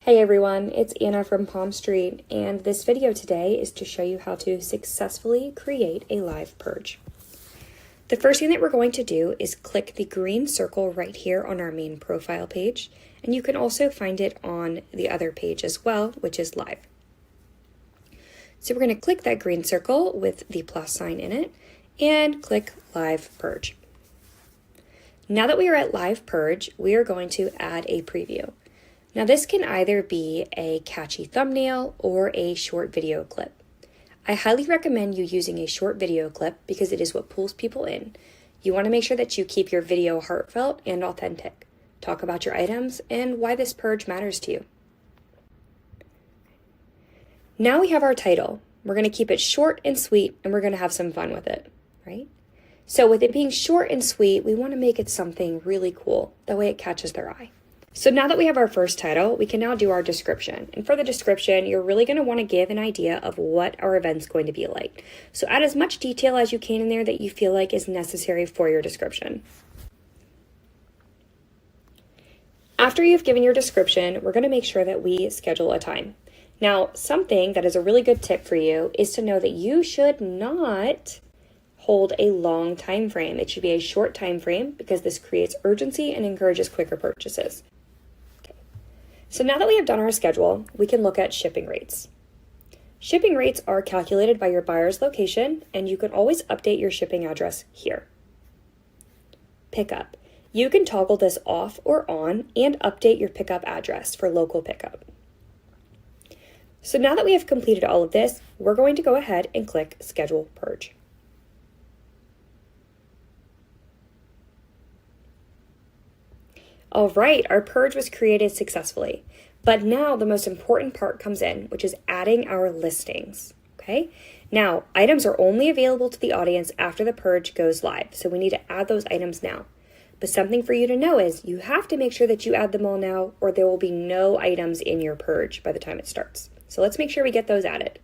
Hey everyone, it's Anna from Palmstreet, and this video today is to show you how to successfully create a live purge. The first thing that we're going to do is click the green circle right here on our main profile page, and you can also find it on the other page as well, which is live. So we're going to click that green circle with the plus sign in it and click live purge. Now that we are at live purge, we are going to add a preview. Now this can either be a catchy thumbnail or a short video clip. I highly recommend you using a short video clip because it is what pulls people in. You want to make sure that you keep your video heartfelt and authentic. Talk about your items and why this purge matters to you. Now we have our title. We're going to keep it short and sweet, and we're going to have some fun with it, right? So with it being short and sweet, we want to make it something really cool. That way it catches their eye. So now that we have our first title, we can now do our description. And for the description, you're really going to want to give an idea of what our event's going to be like. So add as much detail as you can in there that you feel like is necessary for your description. After you've given your description, we're going to make sure that we schedule a time. Now, something that is a really good tip for you is to know that you should not hold a long time frame. It should be a short time frame because this creates urgency and encourages quicker purchases. So now that we have done our schedule, we can look at shipping rates. Shipping rates are calculated by your buyer's location, and you can always update your shipping address here. Pickup. You can toggle this off or on and update your pickup address for local pickup. So now that we have completed all of this, we're going to go ahead and click Schedule Purge. All right, our purge was created successfully, but now the most important part comes in, which is adding our listings, okay? Now, items are only available to the audience after the purge goes live, so we need to add those items now. But something for you to know is you have to make sure that you add them all now, or there will be no items in your purge by the time it starts. So let's make sure we get those added.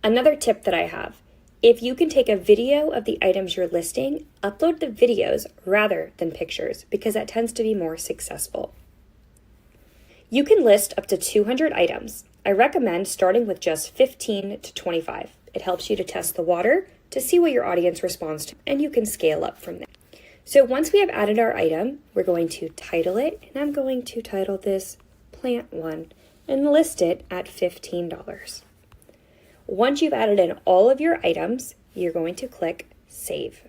Another tip that I have, if you can take a video of the items you're listing, upload the videos rather than pictures because that tends to be more successful. You can list up to 200 items. I recommend starting with just 15 to 25. It helps you to test the water to see what your audience responds to, and you can scale up from there. So once we have added our item, we're going to title it, and I'm going to title this Plant 1 and list it at $15. Once you've added in all of your items, you're going to click Save.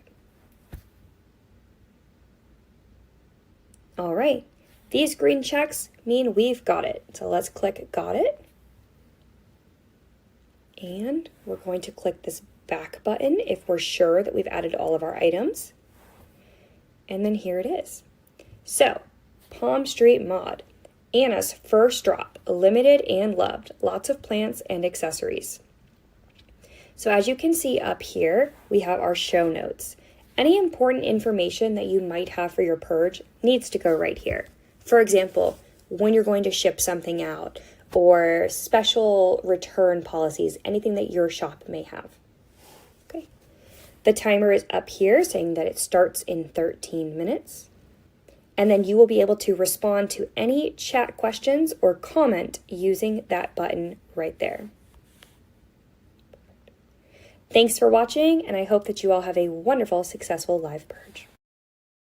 All right, these green checks mean we've got it. So let's click Got It. And we're going to click this back button if we're sure that we've added all of our items. And then here it is. So, Palmstreet Mod, Anna's first drop, limited and loved, lots of plants and accessories. So as you can see up here, we have our show notes. Any important information that you might have for your purge needs to go right here. For example, when you're going to ship something out or special return policies, anything that your shop may have. Okay. The timer is up here saying that it starts in 13 minutes. And then you will be able to respond to any chat questions or comment using that button right there. Thanks for watching, and I hope that you all have a wonderful, successful live purge.